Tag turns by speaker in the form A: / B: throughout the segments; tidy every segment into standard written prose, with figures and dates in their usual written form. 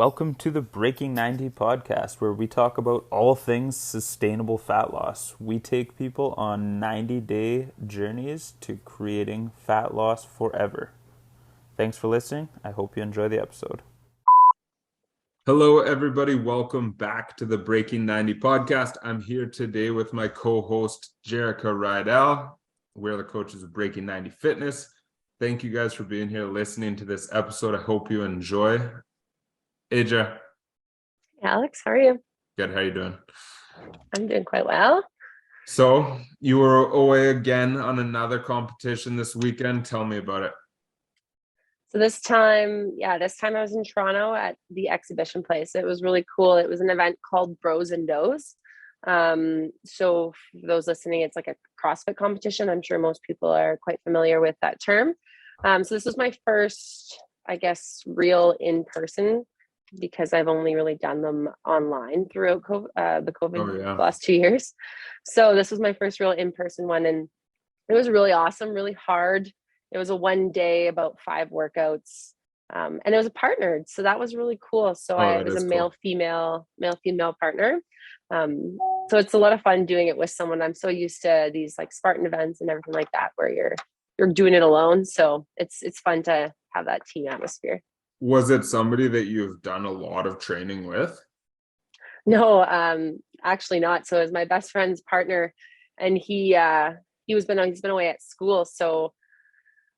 A: Welcome to the Breaking 90 podcast, where we talk about all things sustainable fat loss. We take people on 90-day journeys to creating fat loss forever. Thanks for listening. I hope you enjoy the episode. Hello, everybody. Welcome back to the Breaking 90 podcast. I'm here today with my co-host, Jerica Rydell. We're the coaches of Breaking 90 Fitness. Thank you guys for being here, listening to this episode. I hope you enjoy. AJ.
B: Alex, how are you?
A: Good. How you doing?
B: I'm doing quite well.
A: So you were away again on another competition this weekend. Tell me about it.
B: So this time I was in Toronto at the exhibition place. It was really cool. It was an event called Bros and Does. So for those listening, it's like a CrossFit competition. I'm sure most people are quite familiar with that term. So this was my first, real in-person, because I've only really done them online throughout the COVID the last 2 years. So this was my first real in-person one, and it was really awesome, really hard. It was a 1 day, about 5 workouts, and it was partnered. So that was really cool. So I was a male-female partner. So it's a lot of fun doing it with someone. I'm so used to these like Spartan events and everything like that, where you're doing it alone. So it's fun to have that team atmosphere.
A: Was it somebody that you've done a lot of training with?
B: No, actually not. So it was my best friend's partner, and he's been away at school. So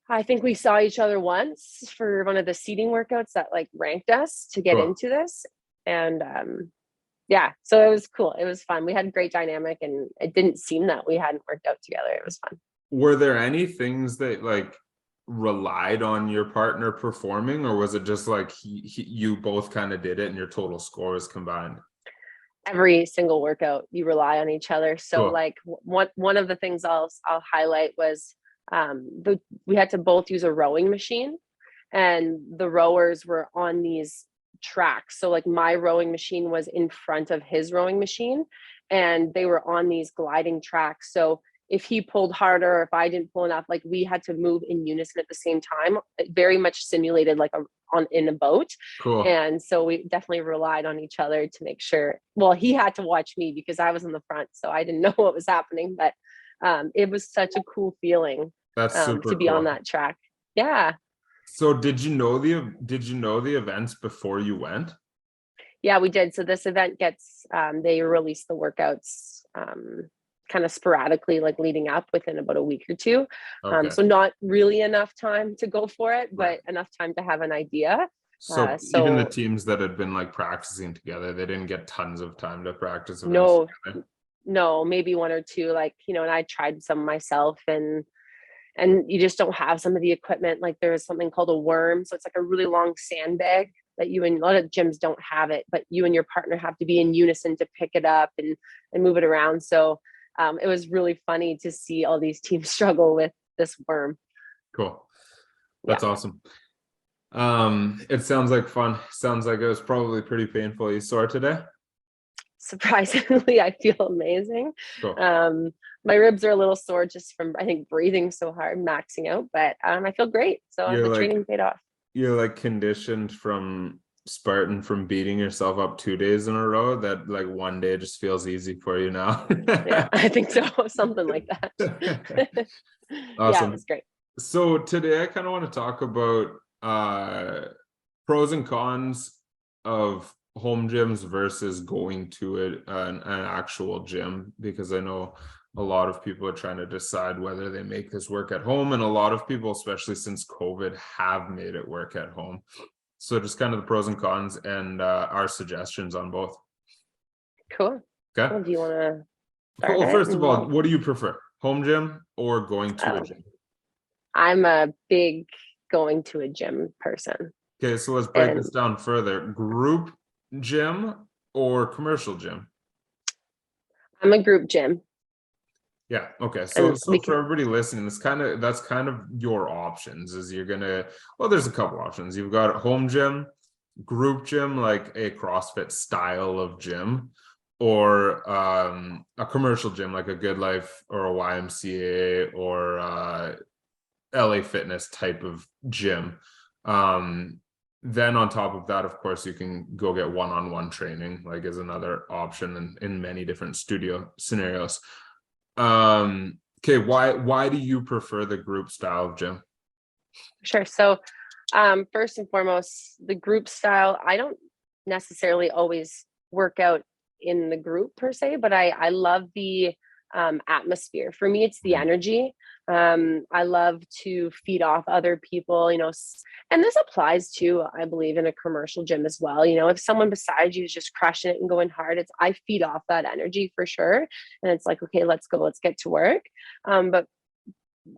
B: I think we saw each other once for one of the seating workouts that like ranked us to get into this. And so it was cool. It was fun. We had a great dynamic, and it didn't seem that we hadn't worked out together. It was fun.
A: Were there any things that like relied on your partner performing, or was it just like you both kind of did it and your total score was combined?
B: Every single workout you rely on each other. So like one of the things I'll highlight was we had to both use a rowing machine, and the rowers were on these tracks. So like my rowing machine was in front of his rowing machine, and they were on these gliding tracks. So if he pulled harder or if I didn't pull enough, like we had to move in unison at the same time. It very much simulated like in a boat.
A: Cool.
B: And so we definitely relied on each other to make sure. Well, he had to watch me because I was in the front, so I didn't know what was happening. But it was such a cool feeling.
A: That's super
B: to be
A: cool.
B: On that track. Yeah.
A: So did you know the events before you went?
B: Yeah, we did. So this event gets they release the workouts kind of sporadically, like leading up within about a week or two.
A: Okay.
B: So not really enough time to go for it, but enough time to have an idea.
A: So even the teams that had been like practicing together, they didn't get tons of time to practice
B: events together. No, maybe one or two, like, and I tried some myself, and you just don't have some of the equipment. Like there is something called a worm. So it's like a really long sandbag that a lot of gyms don't have it, but you and your partner have to be in unison to pick it up and move it around. So it was really funny to see all these teams struggle with this worm.
A: Cool. That's awesome. It sounds like fun. Sounds like it was probably pretty painful. You sore today?
B: Surprisingly, I feel amazing. Cool. My ribs are a little sore just from, I think, breathing so hard, maxing out, but I feel great. So the training paid off. You're
A: like conditioned from Spartan, from beating yourself up 2 days in a row, that like one day just feels easy for you now.
B: Yeah, I think so. Something like that.
A: Awesome.
B: Yeah, it was great.
A: So today I kind of want to talk about pros and cons of home gyms versus going to an actual gym, because I know a lot of people are trying to decide whether they make this work at home, and a lot of people, especially since COVID, have made it work at home. So just kind of the pros and cons and our suggestions on both.
B: Cool.
A: Okay.
B: Well, do you want to
A: start? Well, first of all, what do you prefer, home gym or going to a gym?
B: I'm a big going to a gym person.
A: Okay, so let's break this down further. Group gym or commercial gym?
B: I'm a group gym.
A: Yeah. Okay. So for everybody listening, that's kind of your options. Is there's a couple options. You've got a home gym, group gym, like a CrossFit style of gym, or a commercial gym like a Good Life or a YMCA or LA Fitness type of gym.
C: then on top of that, of course, you can go get one-on-one training, like as another option in many different studio scenarios. Okay, why do you prefer the group style of gym?
B: Sure. So first and foremost, the group style, I don't necessarily always work out in the group per se, but I love the atmosphere. For me, it's the energy. I love to feed off other people, and this applies to, I believe, in a commercial gym as well. If someone beside you is just crushing it and going hard, I feed off that energy for sure. And it's like, okay, let's go, let's get to work. But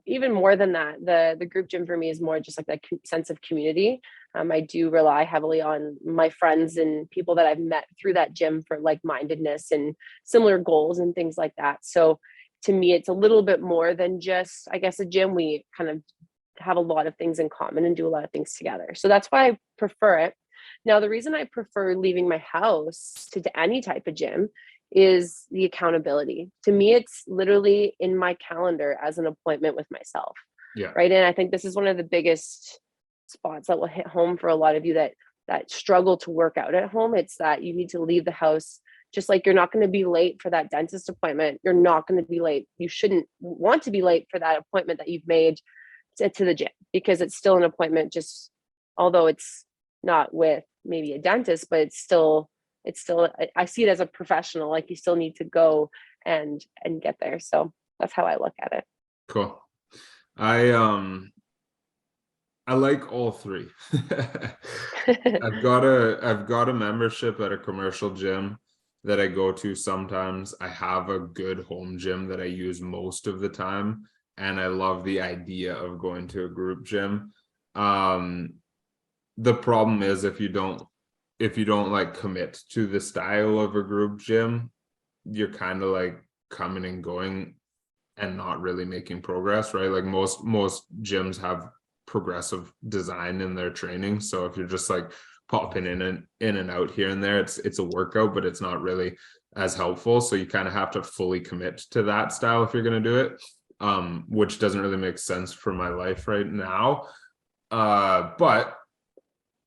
B: even more than that, the group gym for me is more just like that sense of community. I do rely heavily on my friends and people that I've met through that gym for like-mindedness and similar goals and things like that. So to me, it's a little bit more than just, I guess, a gym. We kind of have a lot of things in common and do a lot of things together. So that's why I prefer it. Now, the reason I prefer leaving my house to any type of gym is the accountability. To me, it's literally in my calendar as an appointment with myself.
C: Yeah.
B: Right. And I think this is one of the biggest spots that will hit home for a lot of you that struggle to work out at home. It's that you need to leave the house. Just like you're not going to be late for that dentist appointment, you're not going to be late. You shouldn't want to be late for that appointment that you've made to the gym, because it's still an appointment, just although it's not with maybe a dentist, but it's still, I see it as a professional, like you still need to go and get there. So that's how I look at it.
C: Cool. I like all three. I've got a membership at a commercial gym that I go to sometimes. I have a good home gym that I use most of the time, and I love the idea of going to a group gym. The problem is if you don't like commit to the style of a group gym, you're kind of like coming and going and not really making progress, right? Like most gyms have progressive design in their training. So if you're just like popping in and out here and there, it's a workout, but it's not really as helpful. So you kind of have to fully commit to that style if you're going to do it, which doesn't really make sense for my life right now. But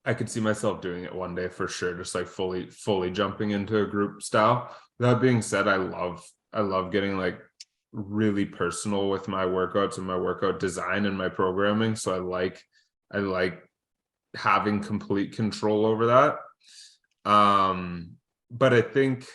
C: I could see myself doing it one day for sure, just like fully jumping into a group style. That being said, I love getting like really personal with my workouts and my workout design and my programming. So I like having complete control over that. But I think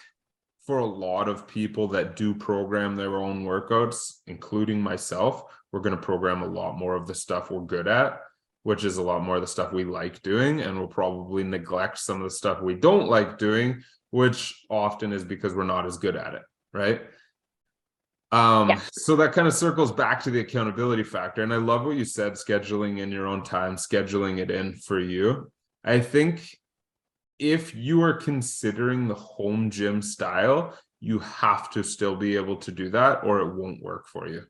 C: for a lot of people that do program their own workouts, including myself, we're going to program a lot more of the stuff we're good at, which is a lot more of the stuff we like doing, and we'll probably neglect some of the stuff we don't like doing, which often is because we're not as good at it, right? So that kind of circles back to the accountability factor. And I love what you said, scheduling in your own time, scheduling it in for you. I think if you are considering the home gym style, you have to still be able to do that, or it won't work for you.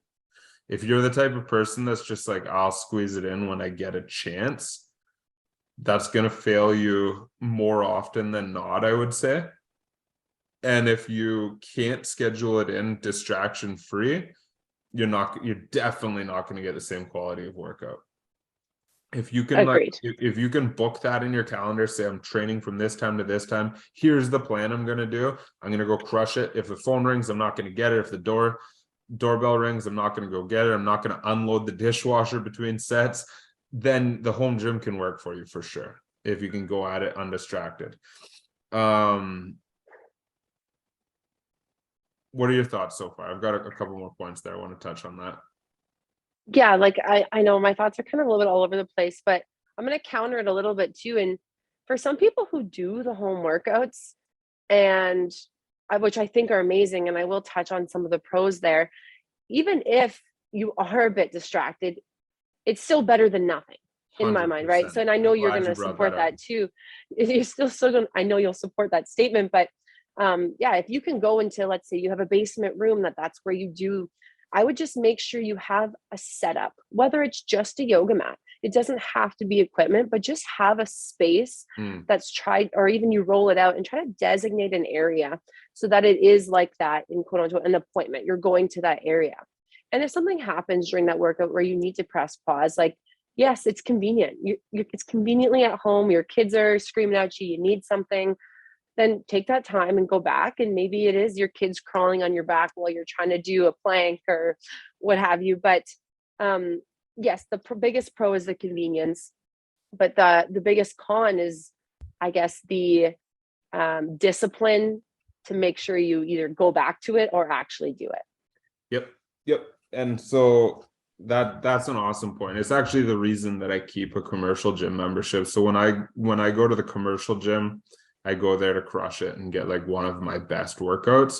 C: If you're the type of person that's just like, I'll squeeze it in when I get a chance, that's going to fail you more often than not, I would say. And if you can't schedule it in distraction free, you're definitely not going to get the same quality of workout. If you can if you can book that in your calendar, say I'm training from this time to this time, here's the plan I'm going to do. I'm going to go crush it. If the phone rings, I'm not going to get it. If the doorbell rings, I'm not going to go get it. I'm not going to unload the dishwasher between sets. Then the home gym can work for you for sure, if you can go at it undistracted. What are your thoughts so far? I've got a couple more points there. I want to touch on that.
B: Yeah, like I know my thoughts are kind of a little bit all over the place, but I'm going to counter it a little bit too. And for some people who do the home workouts, and which I think are amazing, and I will touch on some of the pros there, even if you are a bit distracted, it's still better than nothing in my mind, right? So, and I know you're going to support that too. You're still going, I know you'll support that statement, but if you can go into, let's say you have a basement room that's where you do, I would just make sure you have a setup, whether it's just a yoga mat. It doesn't have to be equipment, but just have a space that's tried, or even you roll it out and try to designate an area so that it is like that, in quote unquote, an appointment. You're going to that area. And if something happens during that workout where you need to press pause, like yes, it's convenient. It's conveniently at home. Your kids are screaming at you. You need something. Then take that time and go back. And maybe it is your kids crawling on your back while you're trying to do a plank or what have you. But um, yes, the biggest pro is the convenience, but the biggest con is, I guess, the discipline to make sure you either go back to it or actually do it.
C: Yep. And so that's an awesome point. It's actually the reason that I keep a commercial gym membership. So when I go to the commercial gym, I go there to crush it and get like one of my best workouts.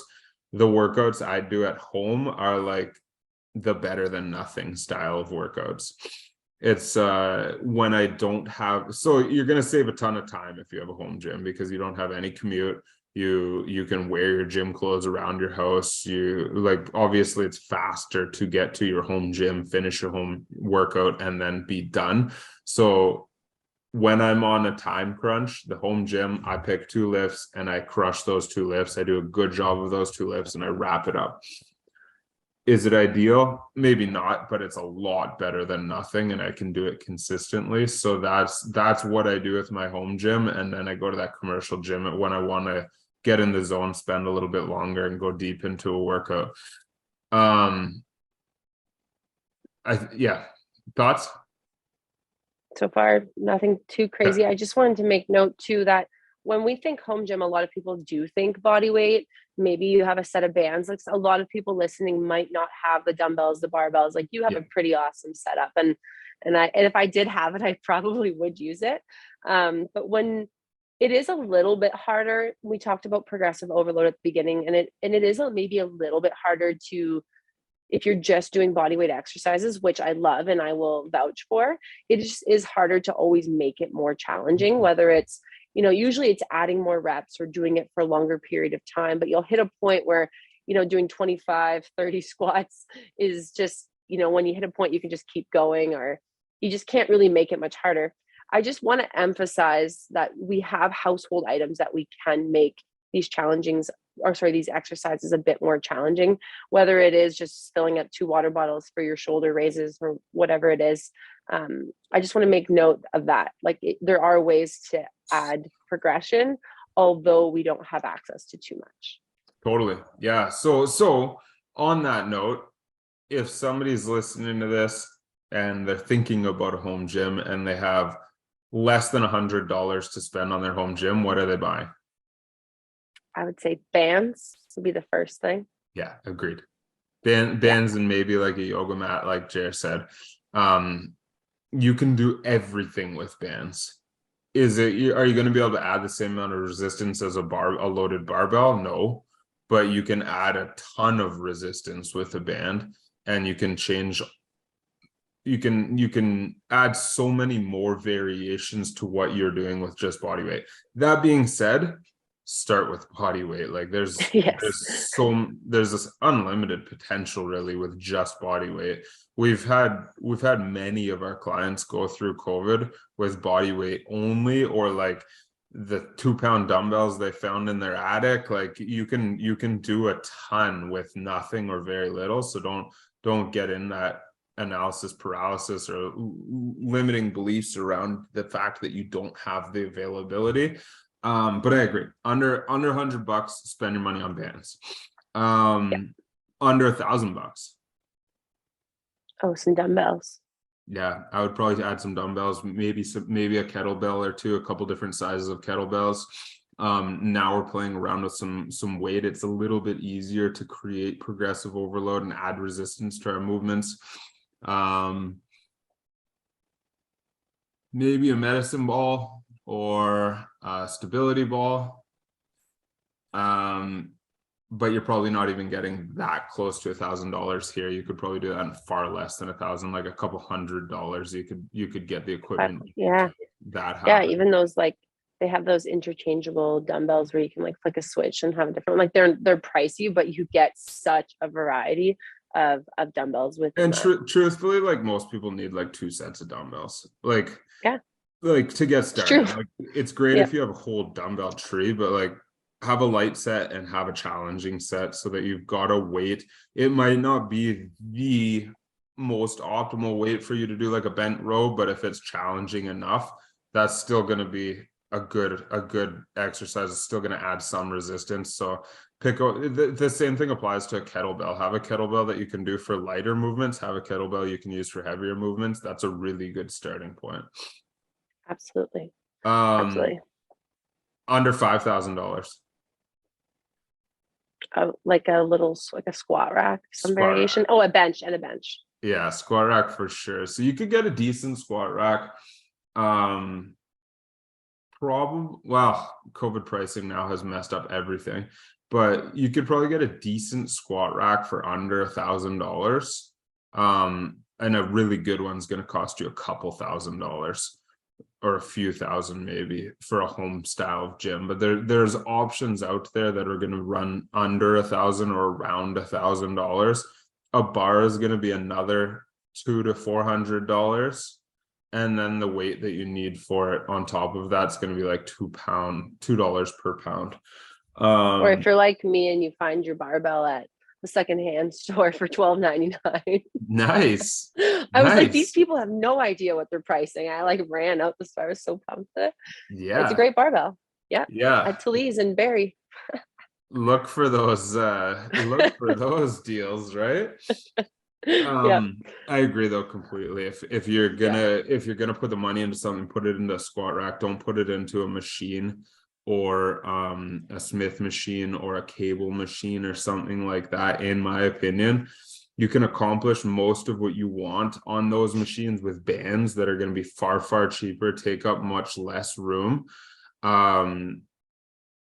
C: The workouts I do at home are like the better than nothing style of workouts. It's when I don't have, so you're going to save a ton of time if you have a home gym because you don't have any commute. You can wear your gym clothes around your house. You like, obviously it's faster to get to your home gym, finish your home workout, and then be done. So when I'm on a time crunch, the home gym, I pick 2 lifts and I crush those 2 lifts. I do a good job of those 2 lifts and I wrap it up. Is it ideal? Maybe not, but it's a lot better than nothing, and I can do it consistently. So that's what I do with my home gym, and then I go to that commercial gym when I want to get in the zone, spend a little bit longer, and go deep into a workout. Thoughts?
B: So far, nothing too crazy. I just wanted to make note too that when we think home gym, a lot of people do think body weight. Maybe you have a set of bands. Like a lot of people listening might not have the dumbbells, the barbells. Like you have a pretty awesome setup, and if I did have it, I probably would use it. But when it is a little bit harder, we talked about progressive overload at the beginning, and it is maybe a little bit harder to, if you're just doing body weight exercises, which I love and I will vouch for, it just is harder to always make it more challenging, whether it's, usually it's adding more reps or doing it for a longer period of time, but you'll hit a point where, doing 25, 30 squats is just, when you hit a point, you can just keep going, or you just can't really make it much harder. I just want to emphasize that we have household items that we can make these these exercises a bit more challenging, whether it is just filling up 2 water bottles for your shoulder raises or whatever it is. I just want to make note of that. Like there are ways to add progression, although we don't have access to too much.
C: Totally. Yeah. So on that note, if somebody's listening to this and they're thinking about a home gym and they have less than $100 to spend on their home gym, what are they buying?
B: I would say bands would be the first thing.
C: Yeah, agreed. Bands and maybe like a yoga mat, like Jer said. You can do everything with bands. Are you going to be able to add the same amount of resistance as a loaded barbell? No, but you can add a ton of resistance with a band, and you can change. You can add so many more variations to what you're doing with just body weight. That being said, start with body weight. Like there's this unlimited potential really with just body weight. We've had many of our clients go through COVID with body weight only, or like the 2-pound dumbbells they found in their attic. Like you can do a ton with nothing or very little. So don't get in that analysis paralysis or limiting beliefs around the fact that you don't have the availability. But I agree. Under $100, spend your money on bands. Under $1,000.
B: Oh, some dumbbells.
C: Yeah, I would probably add some dumbbells, maybe a kettlebell or two, a couple different sizes of kettlebells. Now we're playing around with some weight. It's a little bit easier to create progressive overload and add resistance to our movements. Maybe a medicine ball or a stability ball. But you're probably not even getting that close to $1,000 here. You could probably do that in far less than $1,000, like a couple $100. You could get the equipment.
B: Yeah.
C: That happen.
B: Yeah, even those, like they have those interchangeable dumbbells where you can like flick a switch and have a different, like they're pricey, but you get such a variety of dumbbells with.
C: And truthfully, like most people need like 2 sets of dumbbells. Like to get started. Like it's great if you have a whole dumbbell tree, but like have a light set and have a challenging set so that you've got a weight. It might not be the most optimal weight for you to do like a bent row, but if it's challenging enough, that's still going to be a good exercise. It's still going to add some resistance. So the same thing applies to a kettlebell. Have a kettlebell that you can do for lighter movements, have a kettlebell you can use for heavier movements. That's a really good starting point.
B: Absolutely. Absolutely.
C: Under $5,000.
B: Like a squat rack, some variation. Rack. Oh, a bench.
C: Yeah, squat rack for sure. So you could get a decent squat rack. COVID pricing now has messed up everything, but you could probably get a decent squat rack for under $1,000. And a really good one's going to cost you a couple $1,000 or a few thousand maybe for a home style gym. But there's options out there that are going to run under $1,000 or around $1,000. A bar is going to be another $200 to $400. And then the weight that you need for it on top of that's going to be like $2 per pound.
B: Or if you're like me and you find your barbell at the secondhand store for $12.99.
C: Nice.
B: I was like, these people have no idea what they're pricing. I like ran out the store. I was so pumped with it.
C: Yeah.
B: It's a great barbell. Yeah.
C: Yeah.
B: At Toulouse and Barrie.
C: Look for those deals, right?
B: Yeah.
C: I agree though completely. If you're gonna put the money into something, put it into a squat rack. Don't put it into a machine or a Smith machine or a cable machine or something like that. In my opinion, you can accomplish most of what you want on those machines with bands that are going to be far cheaper, take up much less room.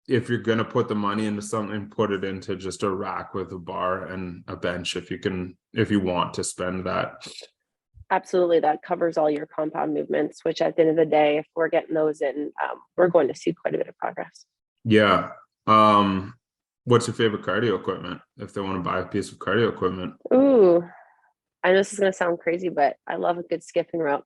C: If you're going to put the money into something, put it into just a rack with a bar and a bench if you want to spend that.
B: Absolutely. That covers all your compound movements, which at the end of the day, if we're getting those in, we're going to see quite a bit of progress.
C: Yeah. What's your favorite cardio equipment if they want to buy a piece of cardio equipment?
B: Ooh, I know this is going to sound crazy, but I love a good skipping rope.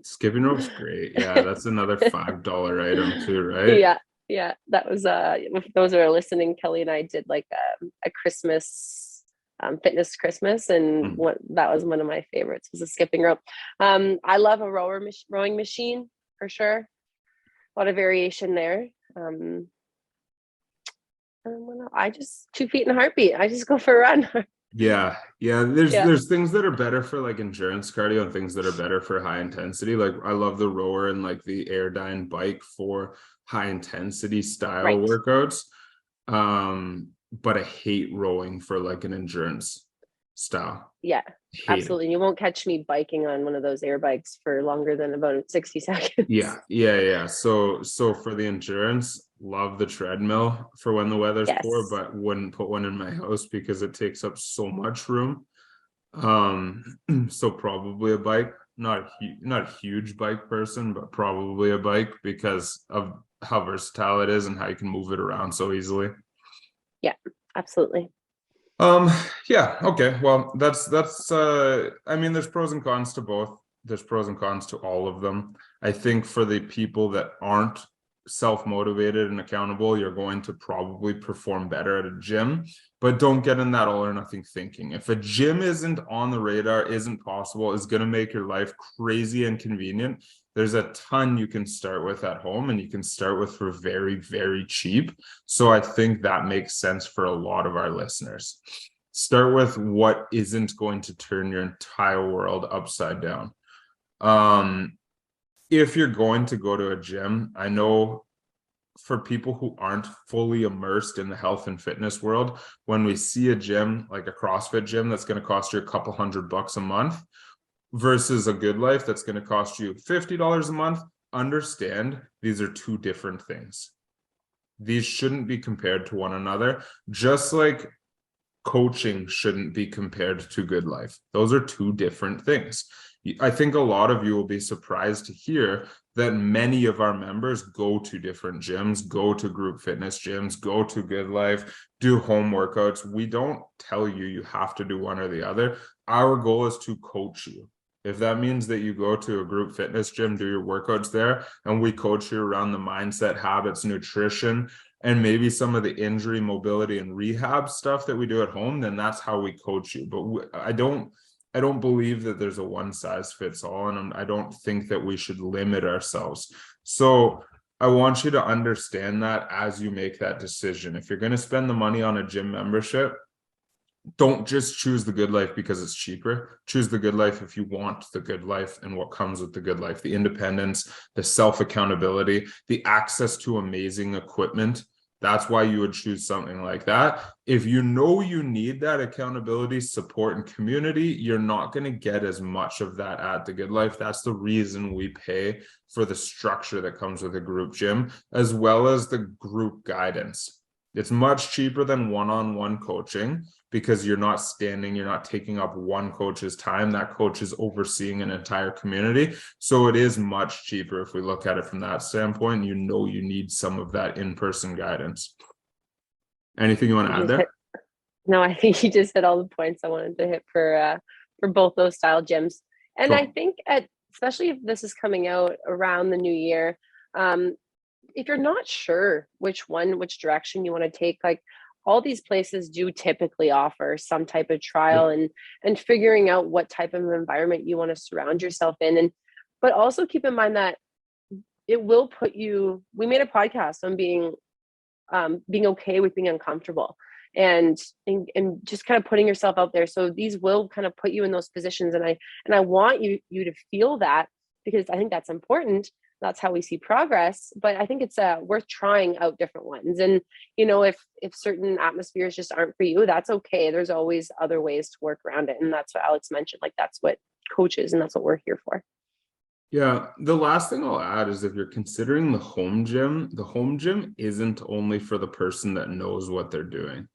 C: Skipping rope's great. Yeah. That's another $5 item too, right?
B: Yeah. That was, for those who are listening, Kelly and I did like a Christmas fitness Christmas, and that was one of my favorites, was a skipping rope. I love a rowing machine for sure. A lot of variation there. I just 2 feet in a heartbeat. I just go for a run.
C: Yeah. There's things that are better for like endurance cardio and things that are better for high intensity. Like I love the rower and like the Airdyne bike for high intensity style workouts. But I hate rowing for like an endurance style.
B: Yeah, absolutely. You won't catch me biking on one of those air bikes for longer than about 60 seconds.
C: Yeah. So for the endurance, love the treadmill for when the weather's poor, but wouldn't put one in my house because it takes up so much room. So probably a bike, not a huge bike person, but probably a bike because of how versatile it is and how you can move it around so easily.
B: Yeah, absolutely.
C: Yeah, okay. Well, that's I mean, there's pros and cons to both. There's pros and cons to all of them. I think for the people that aren't self-motivated and accountable, you're going to probably perform better at a gym, but don't get in that all or nothing thinking. If a gym isn't on the radar, isn't possible, is going to make your life crazy and convenient, there's a ton you can start with at home, and you can start with for very, very cheap. So I think that makes sense for a lot of our listeners. Start with what isn't going to turn your entire world upside down. If you're going to go to a gym, I know for people who aren't fully immersed in the health and fitness world, when we see a gym, like a CrossFit gym, that's going to cost you a couple $100 a month versus a Good Life that's going to cost you $50 a month, understand these are two different things. These shouldn't be compared to one another, just like coaching shouldn't be compared to Good Life. Those are two different things. I think a lot of you will be surprised to hear that many of our members go to different gyms, go to group fitness gyms, go to Good Life, do home workouts. We don't tell you have to do one or the other. Our goal is to coach you. If that means that you go to a group fitness gym, do your workouts there, and we coach you around the mindset, habits, nutrition, and maybe some of the injury, mobility, and rehab stuff that we do at home, then that's how we coach you. But I I don't believe that there's a one size fits all, and I don't think that we should limit ourselves. So I want you to understand that as you make that decision. If you're going to spend the money on a gym membership, don't just choose the good life because it's cheaper. Choose the good life if you want the good life and what comes with the good life, the independence, the self-accountability, the access to amazing equipment. That's why you would choose something like that. If you know you need that accountability, support, and community, you're not going to get as much of that at the good life. That's the reason we pay for the structure that comes with a group gym, as well as the group guidance. It's much cheaper than one-on-one coaching because you're not taking up one coach's time. That coach is overseeing an entire community. So it is much cheaper if we look at it from that standpoint. You know you need some of that in-person guidance. Anything you want to add there?
B: No, I think you just hit all the points I wanted to hit for both those style gyms. And
C: Cool.
B: I think especially if this is coming out around the new year, if you're not sure which direction you want to take, like all these places do typically offer some type of trial and figuring out what type of environment you want to surround yourself in. But also keep in mind that it will we made a podcast on being okay with being uncomfortable and just kind of putting yourself out there. So these will kind of put you in those positions. And I want you to feel that, because I think that's important. That's how we see progress. But I think it's worth trying out different ones. And, if certain atmospheres just aren't for you, that's okay. There's always other ways to work around it. And that's what Alex mentioned. Like, that's what coaches, and that's what we're here for.
C: Yeah. The last thing I'll add is if you're considering the home gym isn't only for the person that knows what they're doing.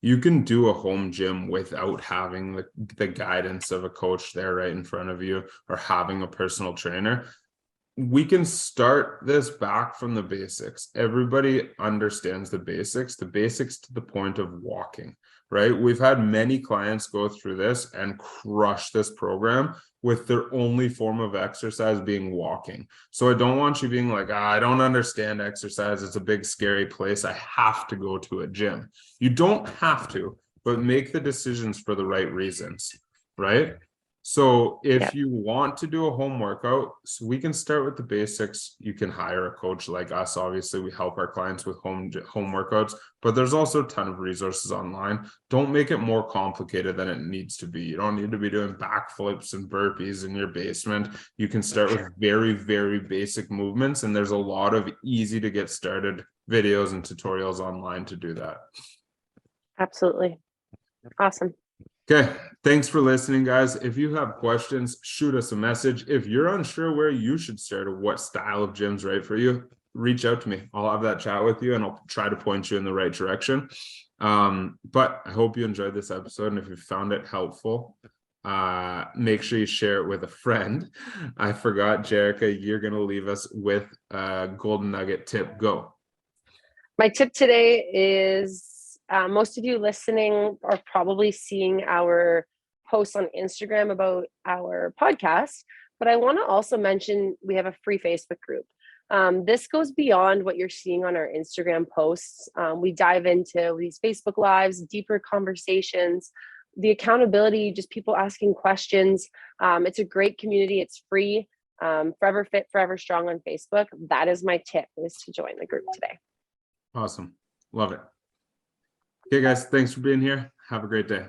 C: You can do a home gym without having the guidance of a coach there right in front of you, or having a personal trainer. We can start this back from the basics. Everybody understands the basics to the point of walking, right? We've had many clients go through this and crush this program with their only form of exercise being walking. So I don't want you being like, I don't understand exercise. It's a big, scary place. I have to go to a gym. You don't have to, but make the decisions for the right reasons, right? So if you want to do a home workout, so we can start with the basics. You can hire a coach like us. Obviously, we help our clients with home workouts, but there's also a ton of resources online. Don't make it more complicated than it needs to be. You don't need to be doing backflips and burpees in your basement. You can start with very, very basic movements, and there's a lot of easy to get started videos and tutorials online to do that.
B: Absolutely. Awesome.
C: Okay, thanks for listening, guys. If you have questions, shoot us a message. If you're unsure where you should start or what style of gym's right for you, reach out to me. I'll have that chat with you and I'll try to point you in the right direction. But I hope you enjoyed this episode, and if you found it helpful, make sure you share it with a friend. I forgot, Jerica, you're going to leave us with a golden nugget tip. Go.
B: My tip today is, most of you listening are probably seeing our posts on Instagram about our podcast, but I want to also mention we have a free Facebook group. This goes beyond what you're seeing on our Instagram posts. We dive into these Facebook Lives, deeper conversations, the accountability, just people asking questions. It's a great community. It's free. Forever Fit, Forever Strong on Facebook. That is my tip, is to join the group today.
C: Awesome. Love it. Okay, guys, thanks for being here. Have a great day.